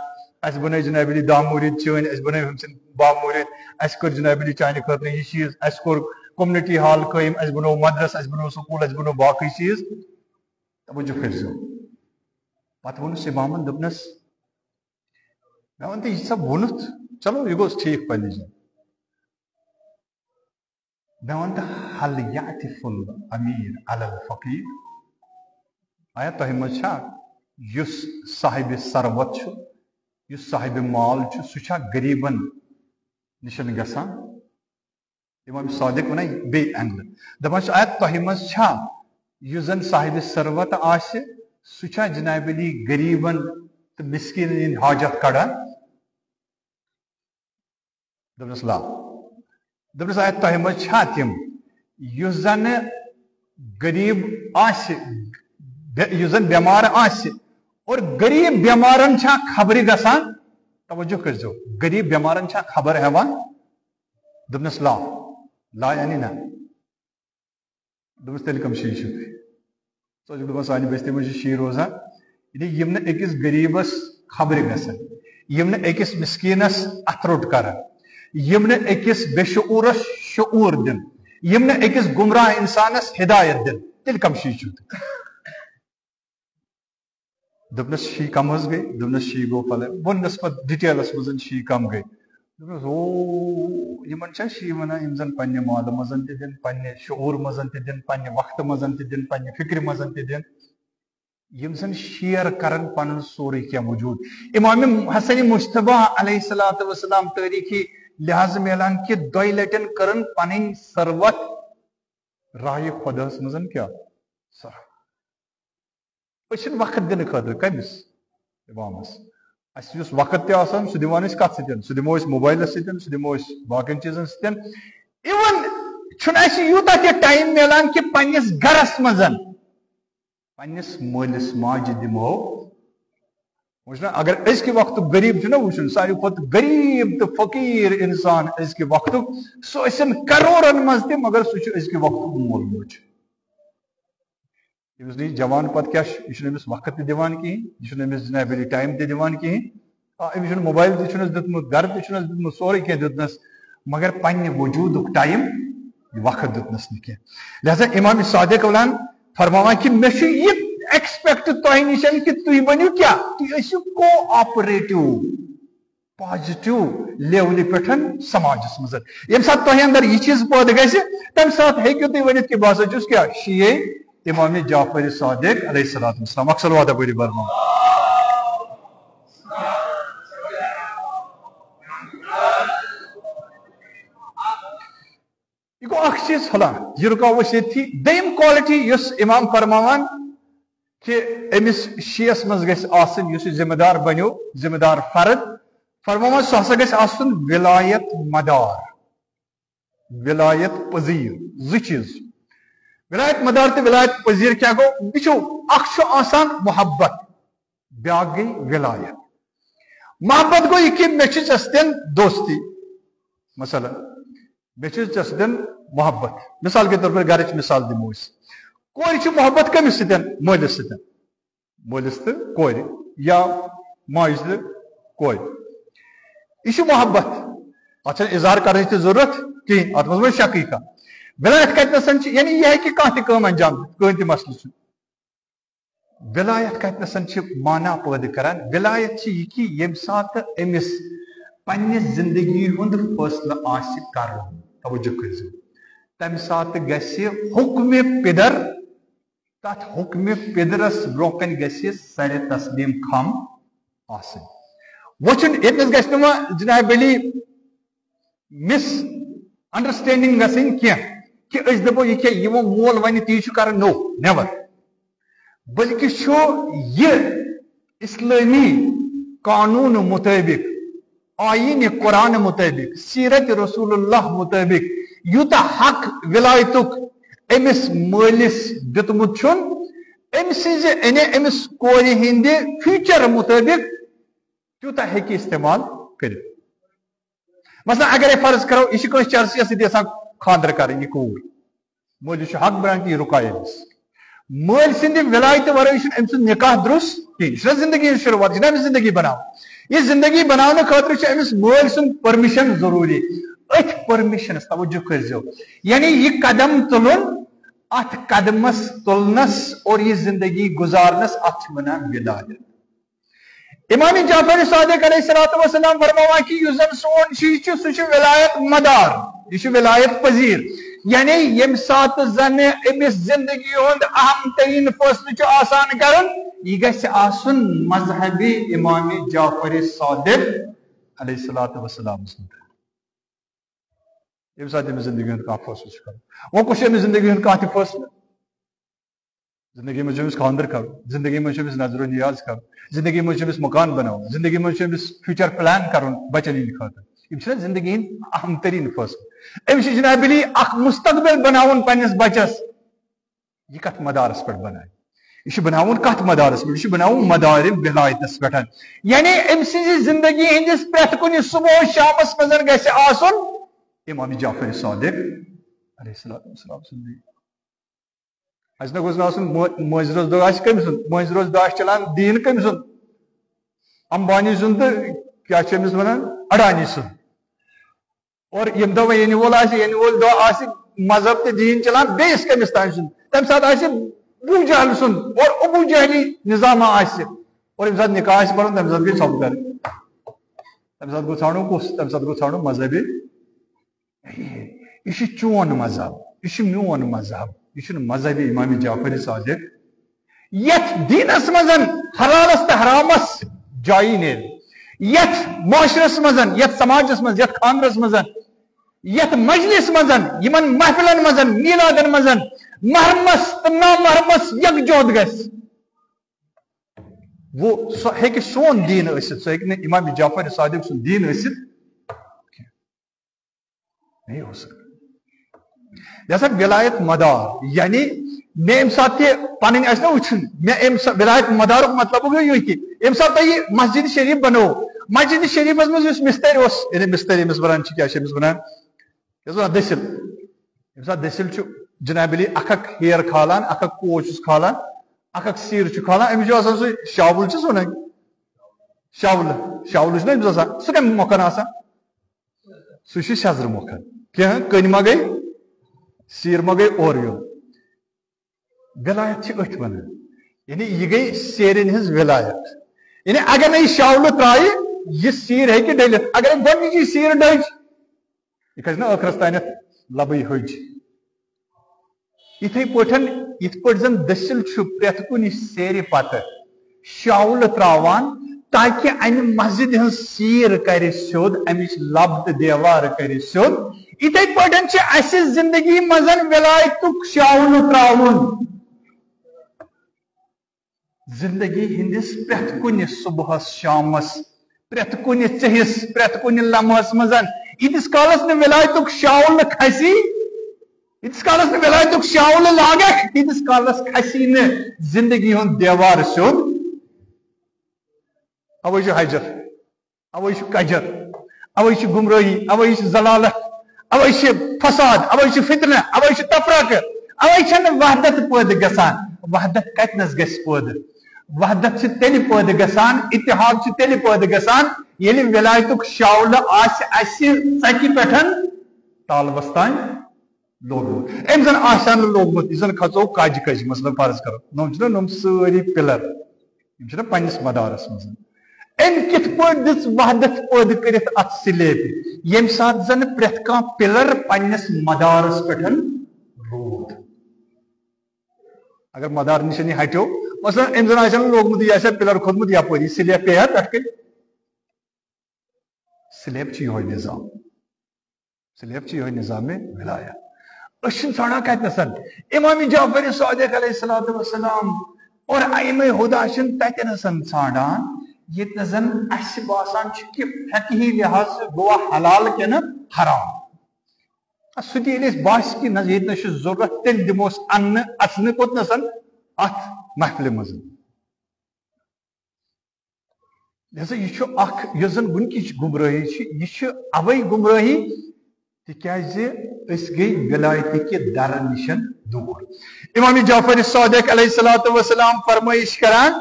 اَسہِ بنٲے جناب علی داہ مُریٖد چٲنۍ اَسہِ بنٲے ہُمۍ سٕنٛدۍ باہ مُریٖد اَسہِ کٔر جناب علی چانہِ خٲطرٕ یہِ چیٖز اَسہِ کوٚر کوٚمنِٹی ہال قٲیِم اَسہِ بنوو مدرس اَسہِ بنوو سکوٗل اَسہِ بنوو باقٕے چیٖز توجہ کٔرۍزیو پتہٕ ووٚنُس اِمامن دوٚپنس مےٚ وَن تہٕ یہِ ژےٚ ووٚنُتھ چلو یہِ گوٚژھ ٹھیٖک پننہِ جایہِ مےٚ وَن تہٕ حل یعطف الامیر علی الفقیٖر آیا تۄہہِ منٛز چھا یُس صاحبِ ثروت چھُ یُس صاحبِ مال چھُ سُہ چھا غریٖبن نِشن گژھان امام صادق ونان بی اینگل دپان آیا تہ مز چھا یس زن صاحب ثروت آسہ سہ چھا جناب علی غریبن تو مسکینن ہند حاجت کڑان دپنس لا دپنس آیا تہ مز چھا تم یس زن غریب آسہ یس زن بیمار آسہ اور غریب بیمارن چھا خبر گسان توجہ کرزو غریب بیمارن چھا خبر ہیوان دپنس لا لا یعنی نا دپنس تیل کم شی چھ سو دپان سانہ بستی مجھ شی روزان یعنی یم نہ أکس غریبس خبر گسان یم نہ أکس مسکینس اتروٹ کران یم نہ أکس بے شعورس شعور دن یم نہ أکس گمراہ انسانس ہدایت دن تیل کم شی چھ دپنس شی کم حظ گئی دپنس شی گو پھل ونس پہ ڈیٹیلس مزن شی کم گئی دپنس او یمن چھا شی ونان یم زن پنہ مال مزن تہ دن پنہ شعور مزن تہ دن پنہ وقت مزن تہ دن پنہ فکر مزن تہ دن یم زن شیئر کرن پنن سورے کیا موجود امام حسن مجتبی علیہ الصلوۃ والسلام تاریخی لحاظ میلان کہ دوئی لٹن کرن پنن ثروت راہ خداس مزن کیا صرف وقت دن خاطر کمس امامس اس وقت تہ آسان سہ دِوان أسۍ کتھ سۭتۍ سہ دِمو أسۍ موبائلس سۭتۍ سہ دِمو أسۍ باقین چیزن سۭتۍ ایون چھُنہٕ اَسہِ یوٗتاہ تہِ ٹایم میلان کہ پننس گرس منٛز پننس مٲلِس ماجہِ دِمو وٕچھنا اگر أزکہِ وقتُک غریب چھُنہ وٕچھُن ساروی کھۄتہٕ غریب تہٕ فقیٖر انسان أزکہِ وقتُک سُہ ٲسِن کرورن منٛز تہِ مگر سُہ چھُ أزکہِ وقتُک مول موج یمس نی جوان پتہ کیا یہ وقت تہ دِوان کہین یہ جناب علی ٹائم تہ دِوان کہین امس موبائل تہ دیتمت گھر تہ دیتمت سورے کی دتنس مگر پنہ وجودک ٹائم وقت دتنس نہ کی لہذا امام صادق ونان فرماوان کہ مے چھ یہ ایکسپیکٹ تہ نشن کہ تھی ونیو کیا تھی ٲسِو کو آپریٹو پازٹو لیول پہ سماجس مز یم سات تہ اندر یہ چیز پٲدٕ گژھِ تمہ سات ہیٚکِو تُہۍ ؤنِتھ کہ بہٕ ہسا چھُس کیا شیعہ امام جعفر صادق علیہ الصلوۃ والسلام اکثر وعدہ بری برما یہ گو اخ چیز پھلان یہ رکاو اس یتھی دیم کوالٹی یس امام فرماوان کہ امس شیعس مز گژھِ آسن یس ذمہ دار بنیو ذمہ دار فرد فرماوان سہ ہسا گژھِ آسن ولایت مدار ولایت پذیر زٕ چیز ولایت مدار تو ولایت پذیر کیا گو وچو اخ آسان محبت بیاکھ گئی ولایت محبت گو یہ کہ مے چھ ژےٚ سۭتۍ دوستی مثلا مے چھ ژےٚ سۭتۍ محبت مثال کے طور پر گرچ مثال دمو أسۍ کورِ چھ محبت کمس سۭتۍ مٲلِس سۭتۍ مٲلِس تہٕ کورِ یا ماجہِ تہٕ کورِ یہ چھ محبت اتھ چھنہٕ اظہار کرنٕچ تہِ ضرورت کہین اتھ منٛز وۄنۍ شکٕے کانٛہہ ولایت کتنسن یعنی یہ ہے کہ کانٛہہ تہِ کٲم انجام کٕہٕنۍ تہِ مسلہٕ چھُ ولایت کتنسن مانا پٲدٕ کران ولایت یہ کہ یم سات امس پننہِ زندگی ہُنٛد فٲصلہٕ آسہِ کرُن توجہ کٔرزیو تمہِ ساتہٕ گژھِ حکمِ پدر تتھ حکمِ پدرس برونٛہہ کنہِ گژھِ سرِ تسلیٖم خم آسٕنۍ وۄنۍ چھُنہٕ ییٚتنس گژھِ نہٕ وۄنۍ جناب علی مس انڈرسٹینڈنگ گژھٕنۍ کینٛہہ کہ أسۍ دپو یہ کیا یہ مول ون تی کران نو نیور بلکہ یہ اسلامی قانون مطابق آئین قرآن مطابق سیرت رسول اللہ مطابق یوتا حق ولایتک امس مالس دتمت امس کور ہند فیوچر مطابق تیوتا ہیکہ استعمال کر مثلا اگر فرض کرو یہ چرسی سی خاندر کریں یہ کور مالس حق بنان کہ یہ رکائے امس مل سند ولایت ورائے ام سند نکاح درست کہین یہ زندگی شروعات یہ زندگی بناو یہ زندگی بنانے خاطر امس مل سند پرمیشن ضروری ات پرمیشنس توجہ کرزو یعنی یہ قدم تلن ات قدمس تلنس اور یہ زندگی گزارنس ات ونان ولایت امام جعفر صادق علیہ السلام فرماوان کہ یس زن سون شیچ سہ ولایت مدار یہ ولایت پذیر یعنی یم سات زن امس زندگی ہند اہم ترین فیصلہ آسان کرن یہ گژھِ آسن مذہبی امام جعفر صادق علیہ السلام یم سات زندگی ہند کھانا فیصلہ کر وہ کچھ زندگی ہند کھانا فیصلہ زندگی میں خاندر کر زندگی میں نظر و نیاز کر زندگی میں مکان بناؤ زندگی میں فیوچر پلان کر بچن ہند خاطر یہ زندگی ہند اہم ترین فیصلہ امس جناب علی اخ مستقبل بناون پنس بچس یہ کت مدارس پہ بنائے یہ بناون کت مدارس پہ یہ بناون مدار ولایتس پہ یعنی ام سز زندگی ہندس پریت کن صبح شامس مزن گھس آسن امام جعفر صادق علیہ السلام زندگی اس گوس مٲنٛزِ روز دۄہ آسہِ کٔمۍ سُنٛد مٲنٛزِ روز دۄہ آسہِ چلان دیٖن کٔمۍ سُنٛد امبانی سُنٛد تہٕ کیٛاہ چھِ أمِس وَنان اڈانی سُنٛد اور ییٚمہِ دۄہ وۄنۍ یِنہٕ وول آسہِ یِنہٕ وول دۄہ آسہِ مذہب تہٕ دیٖن چلان بیٚیِس کٔمِس تانۍ سُنٛد تَمہِ ساتہٕ آسہِ ابوٗ جہل سُنٛد اور ابوٗ جہلی نظامہ آسہِ اور ییٚمہِ ساتہٕ نِکاح آسہِ پَرُن تَمہِ ساتہٕ گٔے ژۄپہٕ کَرٕنۍ تَمہِ ساتہٕ گوٚو ژھانڈُن کُس تَمہِ ساتہٕ گوٚو ژھانڈُن مذہبی یہ چون مذہب یہ میون مذہب یہ مذہبی امام جعفر صادق یت دینس مزن حلالس تو حرامس جائی نیل یت معاشرس مزن یت سماجس مز یت خاندرس مزن یت مجلس مزن یمن محفلن مزن میلادن مزن محرمس تو نامحرمس یکجہت گژھِ وہ ہیکہِ سون دین ٲسِتھ سُہ ہیکہِ نہٕ امام جعفر صادق سُنٛد دین ٲسِتھ نہیں ہو سکتا جیسا ولایت مدار یعنی میں ام سات پن نا وچن میں ولایت مدار مطلب گو یہ کہ ام سات تھی مسجد شریف بنو مسجد شریف مز مستر یعنی مستر امس ونان کیا ونان دسل یم سات دسل جناب علی اخ ہیر کھالان اخ کوچ کھالان اخ سیر کھالان امس سہ شاول چھ ونان شاول شاول نا سہ کم مکھن آسان سہ سیزر مکھن کیا کن ما گئی سیر ما گئی اور یو ولایت ات ونان یعنی یہ گئی سیرن ہز ولایت یعنی اگر نہ یہ شاول ترائے یہ سیر ہے ڈلت اگر گۄڈنِچی سیر ڈج یہ کھسہِ نا ٲخرس تانیتھ لبے حج یتھے پٲٹھۍ یتھ پٲٹھۍ زن دٔسِل چھُ پرٛٮ۪تھ کُنہِ سیرِ پتہٕ شاول تراوان تاکہ امہ مسجد ہن سیر کر سیود امچ لب تو دیوار کر سیود اتھے پٲٹھۍ چھِ اسہِ زندگی مزن ولایتُک شاول تراوُن زندگی ہندس پرٛٮ۪تھ کُنہِ صبحس شامس پرٛٮ۪تھ کُنہِ ژیٚہس پرٛٮ۪تھ کُنہِ لمحس مزن ییٖتِس کالس نہٕ ولایتُک شاول کھسی ییٖتِس کالس نہٕ ولایتُک شاول لاگکھ تیٖتِس کالس کھسی نہٕ زندگی ہُنٛد دیوار سیود اوے چھُ حجر اوے چھُ کجر اوے چھُ گمرٲہی اوے چھُ ضلالت اوے چھُ فساد اوے چھُ فتنہ اوے چھُ تفرقہ اوے چھنہٕ وحدت پٲدٕ گژھان وحدت کتنس گژھِ پٲدٕ وحدت چھِ تیٚلہِ پٲدٕ گژھان اتحاد چھُ تیٚلہِ پٲدٕ گژھان ییٚلہِ ولایتُک شاول آسہِ اسہِ ژکہِ پٮ۪ٹھ تالوس تانۍ لوگمُت أمۍ زن آسہِ نہٕ لوگمُت یہِ زن کھژو کجہِ کجہِ مثلاً فرض کرو نۄم چھِنہ نۄم سٲری پِلر یِم چھِنہ پننِس مدارس منٛز أمۍ کِتھ پٲٹھۍ دِژ وحدت پٲدٕ کٔرِتھ اتھ سلیبہِ ییٚمہِ ساتہٕ زن پرٛٮ۪تھ کانٛہہ پِلر پننِس مدارس پٮ۪ٹھ روٗد اگر مدار نِش ہٹیو مثلاً أمۍ زن آسہِ نہٕ لوگمُت یہِ آسہِ ہا پِلر کھوٚتمُت یپٲری سلیب پیٚیہِ ہا پٮ۪ٹھٕ کَنۍ سلیب چھُ یِہوے نظام سلیب چھُ یِہوے نظامِ ولایت أسۍ چھِنہٕ ژھانڈان کتنَسن امام جعفر صادق علیہ الصلوۃ والسلام اور ائمہ ہدیٰ چھِنہٕ تتنَسن ژھانڈان ییٚتنَس زن اسہِ باسان چھُ کہِ فقہی لحاظ گوٚوا حلال کِنہٕ حرام سُہ تہِ ییٚلہِ اَسہِ باسہِ کہِ نہ ییٚتنَس چھُ ضروٗرت تیٚلہِ دِمو أسۍ اَننہٕ اَژنہٕ کوٚتنَسن اتھ محفلہِ منٛز لہذا یہِ چھُ اکھ یۄس زن وٕنکِچ گمرٲہی چھِ یہِ چھِ اوے گمرٲہی تِکیازِ أسۍ گٔے ولایتٕکہِ درٕ نِش دوٗر امام جعفر صادق علیہ الصلوۃ والسلام فرمٲیش کران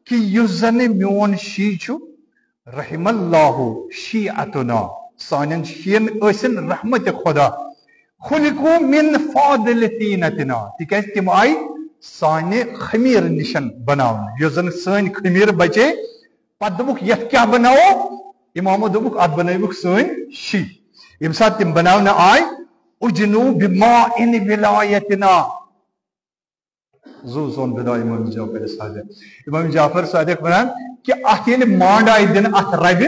کہ یُس زن میون شی چھُ رحم اللہ شیعتنا سانٮ۪ن شیعن ٲسِن رحمتِ خدا خُلقوٗ من فاضل طینتنا تِکیازِ تِم آیہِ سانہِ خمیٖر نِشن بناونہٕ یۄس زن سٲنۍ خمیٖر بچے پتہٕ دوٚپُکھ یتھ کیاہ بناوو امامو دوٚپُکھ اتھ بنٲوِکھ سٲنۍ شی ییٚمہِ ساتہٕ تِم بناونہٕ آے اُجنوٗ بِماءٍ ولایتنا زو سون بدا امام جعفر صادق امام جعفر صادق ونان کہ اتھ ییٚلہِ مانڈ آیہِ دِنہٕ اتھ ربہِ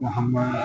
Muhammad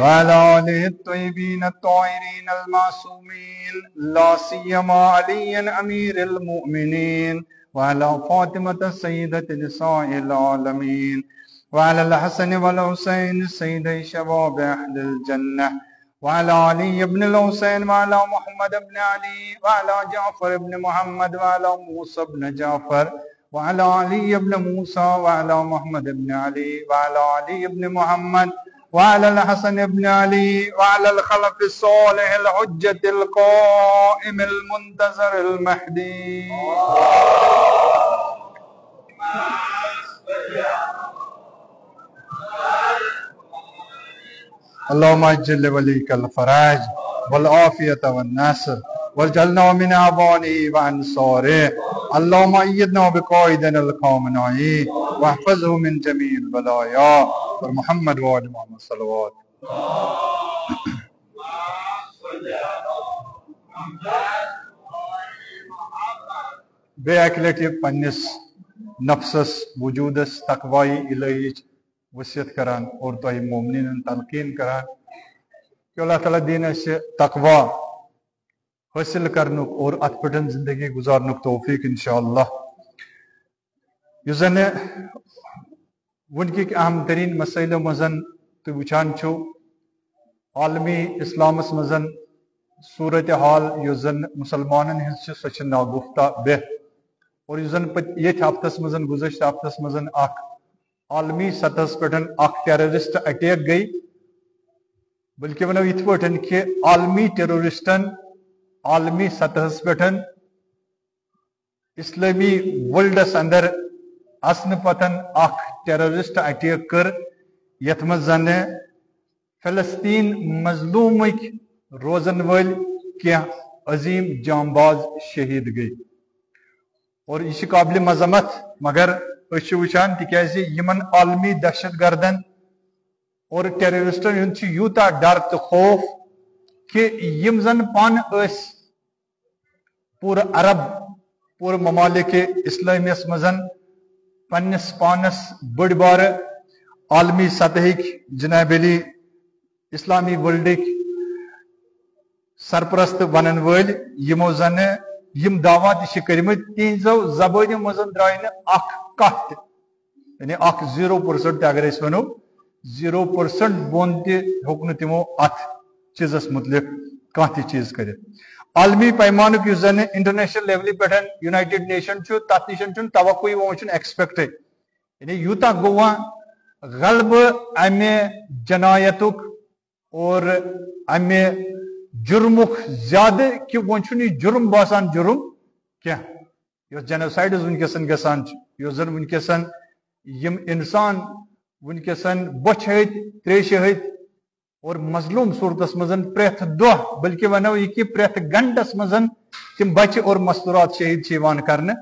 وعلى آله الطيبين الطاهرين المعصومين لا سيما عليا أمير المؤمنين وعلى فاطمة سيدة نساء العالمين وعلى الحسن والحسين سيدي شباب أهل الجنة وعلى علي بن الحسين وعلى محمد بن علي وعلى جعفر بن محمد وعلى موسى بن جعفر وعلى علي بن موسى وعلى محمد بن علي وعلى علي بن محمد وعلى الحسن بن علي وعلى الخلف الصالح الحجة القائم المنتظر المهدي اللهم اجل لوليك الفرج والعافية والنصر واجعلنا من أعوانه وأنصاره اللهم أيدنا بقائدنا القومنائي واحفظه من جميع البلايا محمد وآل محمد صلوات بے اکلٹی پنس نفسس وجودس تقوائی الہی وصیت کران اور تہ مومنین تلقین کران کہ اللہ تعالیٰ دین اس تقوا حاصل کرنک اور ات پٹن زندگی گزارنک توفیق انشاءاللہ یزن ونکی اہم ترین مسائل مزن تو وچان چھو عالمی اسلامس مزن صورتحال یزن مسلمانن ہنس سچ ناگفتہ بہ اور یزن یہ ہفتس مزن گزشتہ ہفتس مزن اخ عالمی سطح پہ اخ ٹیررسٹ اٹیک گئی بلکہ ونو یت پٹن کہ عالمی ٹیررسٹن عالمی سطح پہ اسلامی ورلڈس اندر اسن پتن اخ ٹیررسٹ اٹیک کر یت مز زن فلسطین مظلومک روزن ول کیا عظیم جانباز شہید گئی اور یہ قابل مذمت مگر اس وچان تکیازِ یمن عالمی دہشت گردن اور ٹیررسٹن ہند یوتا ڈر تو خوف کہ یم زن پان اس پور عرب پور ممالک اسلامیس مزن پنس پانس بڑ بار عالمی سطحک جناب علی اسلامی ورلڈک سرپرست ونن ول یمو زن یم دعوات کرمت تہذو زبان مزن درائے اخ کت یعنی اخ 0% اگر اس ونو 0% بون تہ ہوں تمو ات چیزس متعلق کھانا تہ چیز کر عالمی پیمانک اس زن انٹرنیشنل لیول پہ یونائٹڈ نیشن تر نشن توقع وہ ایکسپیکٹ یعنی یوتا گوا غلب امہ جنایتک اور امہ جرمک زیادہ کہ وہ جرم باسان جرم کیا جینوسائڈز ونکسن گسان زن ونکسن یم انسان ونکسن بچ ہت تریش ہت اور مظلوم صورتس مزن پریت دہ بلکہ ونو یہ کہ پریت گھنٹس مزن تم بچہ اور مستورات شہید کرنے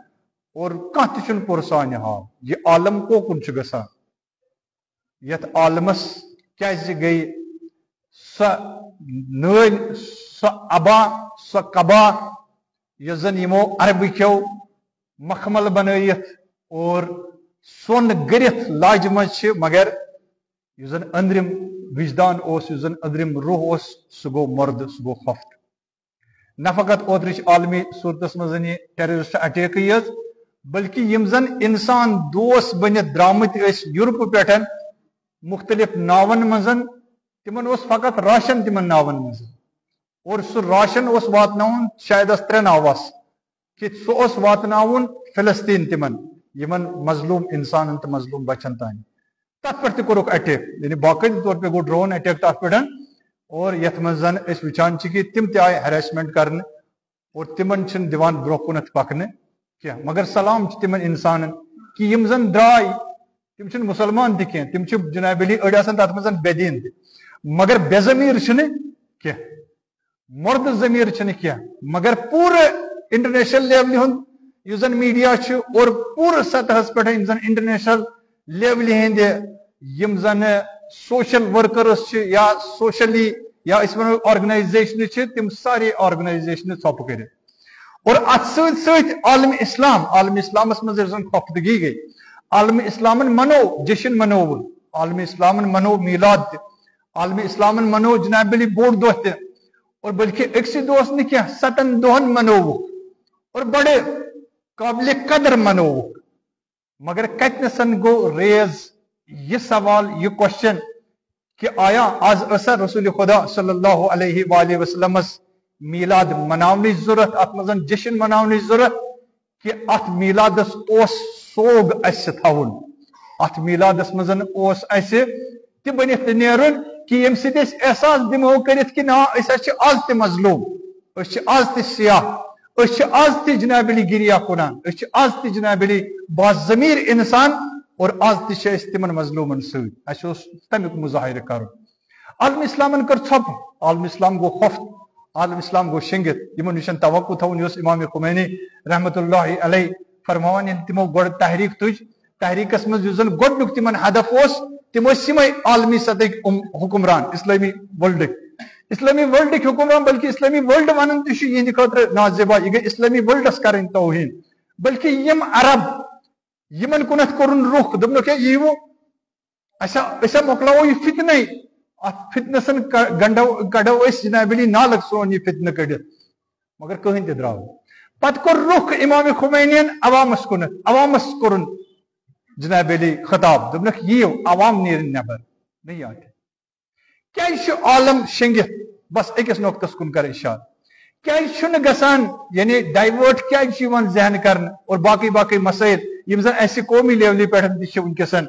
اور کھانا تہ پرسان حال یہ عالم کوکن گسان یت عالمس کیازِ گئی سہ نل سہ ابا سہ قبا یس زن یمو عربکیو مخمل بنائت اور سون گرت لاج مز مگر اس زن اندرم وجدان اس زن اندرم روح اس سہ گو مرد سہ گو خفت نہ فقط اوترچ عالمی صورتس مزن یہ ٹیررسٹ اٹیک یز بلکہ یم زن انسان دوست بنت درامت یورپ پہ مختلف ناون مزن تمن اس فقط راشن تمن ناون مزن اور سہ راشن اس واتناون شاید 3 ناوس کہ سہ واتناون فلسطین تمن یمن مظلوم انسان تو مظلوم بچن تان تر پہ تک اٹیک یعنی باقاعدہ طور پہ گو ڈرون اٹیک تر پہ اور یت مزن اس وچان کہ تم تہ آئے ہراسمنٹ کرنے اور تمن چھن دیوان برو کنت پکنے کیا مگر سلام تمن انسانن کہ یم زن درائے تم چھن مسلمان تہ کیا تم چھ جناب علی اڑ آسان تر مزن بے دین تہ مگر بے ضمیر چھنے کیا مرد ضمیر چھنے کیا مگر پورے انٹرنیشنل لیول ہند اس زن میڈیا اور پورے سطح پہ زن انٹرنیشنل لیول ہند یم زن سوشل ورکرس یا سوشلی یا اس ونو آرگنائزیشن تم سارے آرگنائزیشن ثوپ کر اور ات ست عالم اسلامس مز زن خفتگی گئی عالم اسلام منو جشن منو عالم اسلام منو میلاد عالم اسلام منو جناب علی بوڑ دہ تہ اور بلکہ اکسی دوست نہ کیا 7 دہن منو اور بڑے قابل قدر منو مگر کتنسن گو ریز یہ سوال یہ کوشچن کہ آیا آز اثر رسول خدا صلی اللہ علیہ وآلہ وسلم میلاد مناونی ضرورت ات مزن جشن مناونی ضرورت کہ ات میلادس اوس سوگ اس تھاون ات میلادس مزن اوس اس تہ بنت نیرن کہ یم سید اس احساس دمو کرت کہ نا اس آز تہ مظلوم اس آز تہ سیاہ اس آز تہ جناب علی گریا کنان اس آز تہ جناب علی باضمیر انسان اور آز تہ اس تمن مظلومن سۭتۍ اس اوس تمیُک مظاہرہ کرن عالم اسلامن کر ژھۄپہٕ عالم اسلام گو خفت عالم اسلام گو شنگت یمن نشن توقع تھاون یس امام خمینی رحمت اللہ علیہ فرماوان تمو گۄڈٕ تحریک تُج تحریکس مز یُس زن گۄڈنیُک تمن ہدف اوس تم ٲسۍ یمے عالمی سطحٕکۍ حکمران اسلامی ورلڈٕکۍ حکمران بلکہ اسلامی ورلڈ ونن تہ چھُ یہندِ خٲطرٕ نازیبا یہ گٔے اسلامی ورلڈس کرٕنۍ توہین بلکہ یم عرب یمن کُنتھ کوٚرُن رُخ دوٚپنکھ ہے ییٖوٕ أسۍ مۄکلاوو یہ فتنے ات فتنسن کڑو اس جناب علی نالک سون یہ فتنہ کڑت مگر کہین تہ درٛاو پتہ کوٚر رُخ امام خمینین عوامس کُنتھ عوامس کوٚرُن جناب علی خطاب دوٚپنکھ یِیو عوام نیرن نٮ۪بر نہیں آتے کیازِ چھُ عالم شنگت بس أکِس نۄقطس کُن کر اشارہ کیازِ چھُنہٕ گژھان یعنی ڈائیورٹ کیازِ چھُ یِوان ذہن کرنہٕ اور باقی باقی مسائل یم زن اسہِ قومی لیولہِ پٮ۪ٹھ تہِ چھِ ونکیسن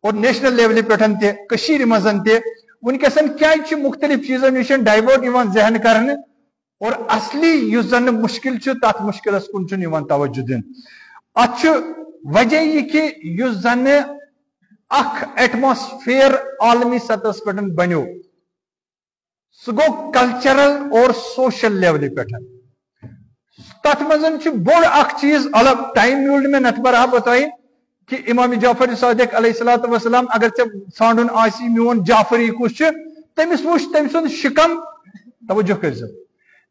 اور نیشنل لیولہِ پٮ۪ٹھ تہِ کٔشیٖرِ منٛز تہِ ونکیسن کیازِ چھُ مختلف چیزن نش ڈائیورٹ یوان ذہن کرنے اور اصلی یُس زن مشکل چھُ تتھ مشکلس کُن چھُنہٕ یوان توجہ دن ات چھُ وجہ یہ کہ یُس زن اخ ایٹماسفیئر عالمی سطحس پٮ۪ٹھ بنیو سُہ گوٚو کلچرل اور سوشل لیولہِ پٮ۪ٹھ تتھ منٛز چھُ بوٚڑ اکھ چیز الگ ٹائم میول میں نتہٕ برہا بہٕ تۄہہِ کہ امام جعفر صادق علیہ الصلوۃ والسلام اگر ژھانڈُن آسی میون جعفری کُس چھُ تٔمِس وٕچھ تٔمۍ سُنٛد شِکم توجہ کٔرزیو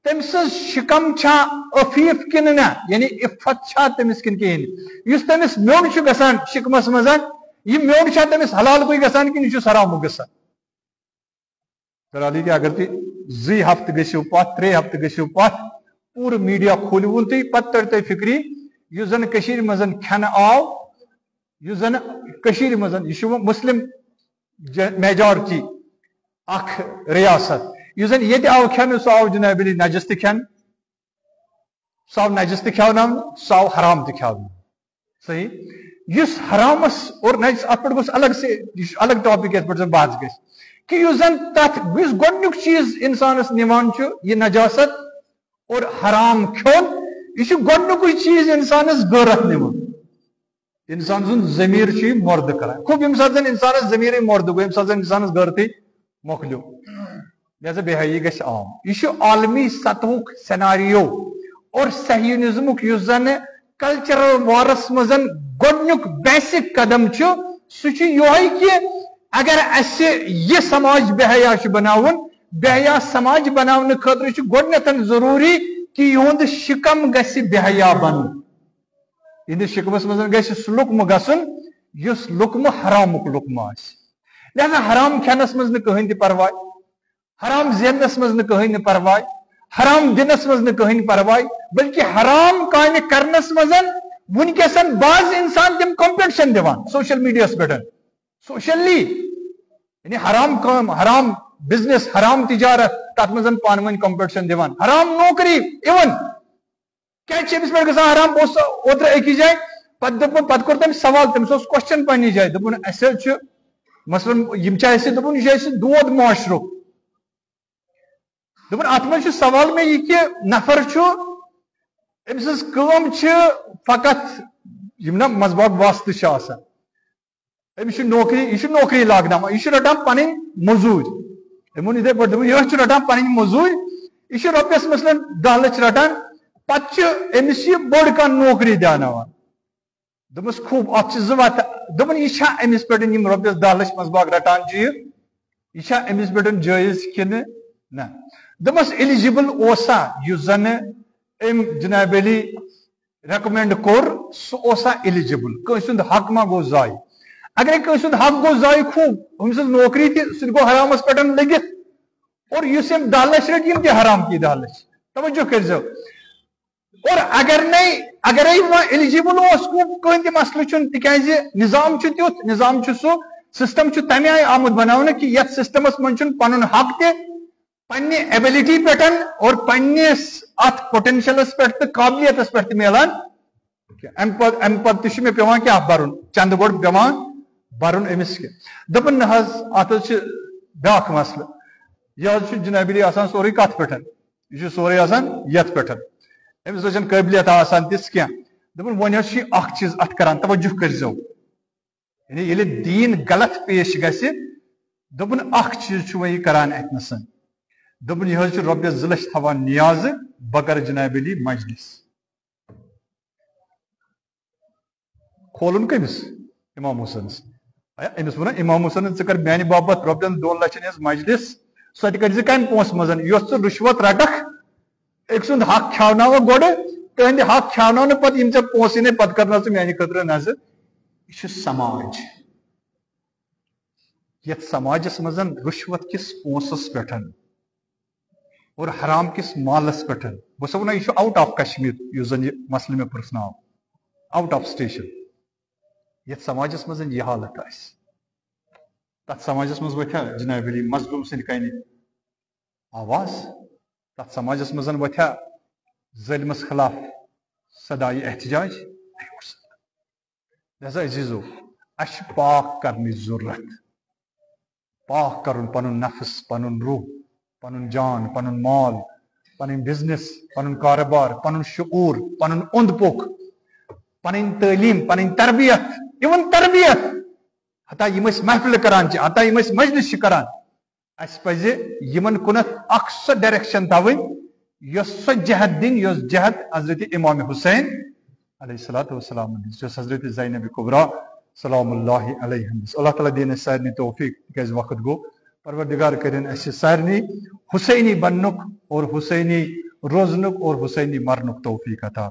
تٔمۍ سٕنٛز شِکم چھا عفیف کِنہٕ نہ یعنی عفت چھا تٔمِس کِنہٕ کِہیٖنۍ یُس تٔمِس میوٚن چھُ گژھان شِکمس منٛز یہِ میوٚن چھا تٔمِس حلالکُے گژھان کِنہٕ یہِ چھُس حرامُک گژھان درحالی کہ اگر تُہۍ 2 ہفتہٕ گٔژھِو پتھ 3 ہفتہٕ گٔژھِو پتھ پوٗرٕ میڈیا کھوٗلوُن تُہۍ پتہٕ تر تۄہہِ فِکری یُس زن کٔشیٖرِ منٛز کھٮ۪نہٕ آو یُس زن کٔشیٖرِ منٛز یہِ چھُ مسلم میجارٹی اکھ ریاست یُس زن ییٚتہِ آو کھٮ۪نہٕ سُہ آو جناب علی نجس تہِ کھٮ۪نہٕ سُہ آو نجس تہِ کھٮ۪وناونہٕ سُہ آو حرام تہِ کھٮ۪وناونہٕ صحیح یُس حرامس اور نجس اتھ پٮ۪ٹھ گوٚژھ الگ سے یہِ چھُ الگ ٹاپک یتھ پٮ۪ٹھ زن بحث گژھِ کہ یُس زن تتھ یُس گۄڈنیُک چیٖز انسانس نِوان چھُ یہِ نجاست اور حرام کھیوٚن یہِ چھُ گۄڈنیُکُے چیٖز انسانس غٲرت نِوان انسان سُنٛد ضمیٖر چھُ یہِ مۄردٕ کران خوب ییٚمہِ ساتہٕ زن انسانس ضمیٖرٕے مۄردٕ گوٚو ییٚمہِ ساتہٕ زن انسانس غٲرتٕے مۄکلیو لہذا بے حیی گژھِ عام یہ چھُ عالمی سطحُک سیناریو اور صہیونزمُک یُس زن کلچرل وارس منٛز گۄڈنیُک بیسک قدم چھُ سُہ چھُ یِہوے کہ اگر اسہِ یہِ سماج بے حیا چھُ بناوُن بے حیا سماج بناونہٕ خٲطرٕ چھُ گۄڈنیتھ ضروٗری کہ یِہُنٛد شِکم گژھِ بے حیا بنُن یِہنٛدِس شِکمس منٛز گژھِ سُہ لُکمہٕ گژھُن یُس لُکمہٕ حرامُک لُکمہٕ آسہِ لہذا حرام کھٮ۪نس منٛز نہٕ کٕہٕنۍ تہِ پرواے حرام زینس منٛز نہٕ کٕہٕنۍ نہٕ پرواے حرام دِنس منٛز نہٕ کٕہٕنۍ پرواے بلکہ حرام کامہِ کرنس منٛز ونکیسن بعض انسان تِم کمپٹیشن دِوان سوشل میڈیاہس پٮ۪ٹھ سوشلی یعنی حرام کٲم حرام بزنس حرام تجارت تتھ منٛز پانہٕ ؤنۍ کمپٹیشن دِوان حرام نوکری اِون کیازِ چھِ أمِس پٮ۪ٹھ گژھان حرام بہٕ اوسُس اوترٕ أکِس جایہِ پتہٕ کوٚر تٔمۍ سوال تٔمِس اوس کوسچن پننہِ جایہِ دوٚپُن اَسہِ حظ چھُ مثلاً یِم چھِ اَسہِ دوٚپُن یہِ چھُ اَسہِ دود معاشرُک دوٚپُن اتھ منٛز چھُ سوال مےٚ یہِ کہِ نفر چھُ أمۍ سٕنٛز کٲم چھِ فقط یِم نا منٛزباگ واسطہٕ چھِ آسان أمِس چھُ نوکری یہِ چھُ نوکری لاگناوان یہِ چھُ رٹان پنٕنۍ موٚزوٗرۍ أمۍ ووٚن یِتھٕے پٲٹھۍ دوٚپُن یہِ چھُ رٹان پنٕنۍ موٚزوٗرۍ یہِ چھُ رۄپیس مثلاً 10 لچھ رٹان پتہٕ چھُ أمِس یہِ بٔڑ کانٛہہ نوکری دیاناوان دوٚپمَس خوٗب اتھ چھِ 2 وتھٕ دوٚپُن یہِ چھا أمِس پٮ۪ٹھ یِم رۄپیس 10 لچھ منٛزباگ رٹان چھِ یہِ چھا أمِس پٮ۪ٹھ جٲیز کِنہٕ نہ دوٚپمَس ایلِجبل اوسا یُس زن أمۍ جناب علی ریکمینڈ کوٚر سُہ اوسا ایلِجبل کٲنٛسہِ ہُنٛد حق ما گوٚو ضایہِ اگر کٲنٛسہِ ہُنٛد حق گوٚو ضایع خوٗب أمۍ سٕنٛز نوکری تہِ سُہ تہِ گوٚو حرامس پٮ۪ٹھ لٔگِتھ اور یُس أمۍ 10 لچھ رٔٹۍ یِم تہِ حرام کی 10 لچھ توجہ کٔرۍزیو اور اگرے وۄنۍ ایلجبل اوس کٕہٕنۍ تہِ مسلہٕ چھُنہٕ تِکیازِ نظام چھُ تیُتھ نظام چھُ سُہ سسٹم چھُ تمہِ آیہِ آمُت بناونہٕ کہِ یتھ سسٹمس منٛز چھُنہٕ پنُن حق تہِ پننہِ ایبلٹی پٮ۪ٹھ اور پننِس اتھ پوٹینشلس پٮ۪ٹھ تہٕ قابلیتس پٮ۪ٹھ تہِ میلان امہِ پتہٕ تہِ چھُ مےٚ پیوان کیٛاہ برُن چندٕ گۄڈٕ پیوان برُن أمِس دوٚپُن نہ حظ اتھ حظ چھُ بیٛاکھ مسلہٕ یہِ حظ چھُ جناب علی آسان سورُے کتھ پٮ۪ٹھ یہِ چھُ سورُے آسان یتھ پٮ۪ٹھ أمِس حظ چھنہٕ قٲبلیت آسان تِژھ کینٛہہ دوٚپُن وۄنۍ حظ چھُ یہِ اکھ چیٖز اتھ کران توجہ کٔرۍزیو یعنی ییٚلہِ دیٖن غلط پیش گژھِ دوٚپُن اکھ چیٖز چھُ وۄنۍ یہِ کران اتنس دوٚپُن یہِ حظ چھُ رۄپیس 2 لچھ تھاوان نیازٕ بہٕ کرٕ جناب علی مجلس کھولُن کٔمِس امام حسینس أمِس ووٚن امام حسینن ژٕ کر میانہِ باپتھ رۄپین 2 لچھن ہٕنٛز مجلس سۄ تہِ کٔرۍ زِ کمہِ پونٛسہٕ منٛز یۄس ژٕ رُشوت رٹکھ أکۍ سُنٛد حق کھیاوناوکھ گۄڈٕ تٕہنٛدِ حق کھیاوناونہٕ پتہٕ یِم ژےٚ پونٛسہٕ یِنَے پتہٕ کرناو ژٕ میانہِ خٲطرٕ نظر یہِ چھُ سماج یتھ سماجس منٛز رُشوت کِس پونٛسس پٮ۪ٹھ اور حرام کِس مالس پٮ۪ٹھ بہٕ چھُسو ونان یہِ چھُ آوُٹ آف کشمیٖر یُس زن یہِ مسلہٕ مےٚ پرٛژھناو آوُٹ آف سٹیشن یتھ سماجس منٛز یہِ حالت آسہِ تتھ سماجس منٛز وتھیا جناب علی مظلوم سٕنٛدِ کنہِ آواز تتھ سماجس منٛز وتھیا ظٲلمس خلاف صدایہِ احتجاج لہذا عزیزو اسہِ چھُ پاک کرنٕچ ضروٗرت پاک کرُن پنُن نفس پنُن روح پنُن جان پنُن مال پنٕنۍ بزنس پنُن کارٕبار پنُن شعوٗر پنُن اوٚنٛد پوٚک پنٕنۍ تعلیٖم پنٕنۍ تربیت اِوٕن تربیت حتیٰ یِم أسۍ محفلہٕ کران چھِ حتیٰ یِم أسۍ مجلس چھِ کران اسہِ پزِ یِمن کُنتھ اکھ سۄ ڈایریکشن تھاوٕنۍ یۄس سۄ جہت دِنۍ یۄس جہت حضرت امام حسین علیہ الصلوۃ والسلام یۄس حضرت زینب کبریٰ سلام اللہ علیہ اللہ تعالیٰ دِیِن اَسہِ سارنٕے توفیٖق تِکیازِ وقت گوٚو پروردگار کٔرِنۍ اَسہِ سارنٕے حسینی بننُک اور حسینی روزنُک اور حسینی مرنُک توفیٖق عطا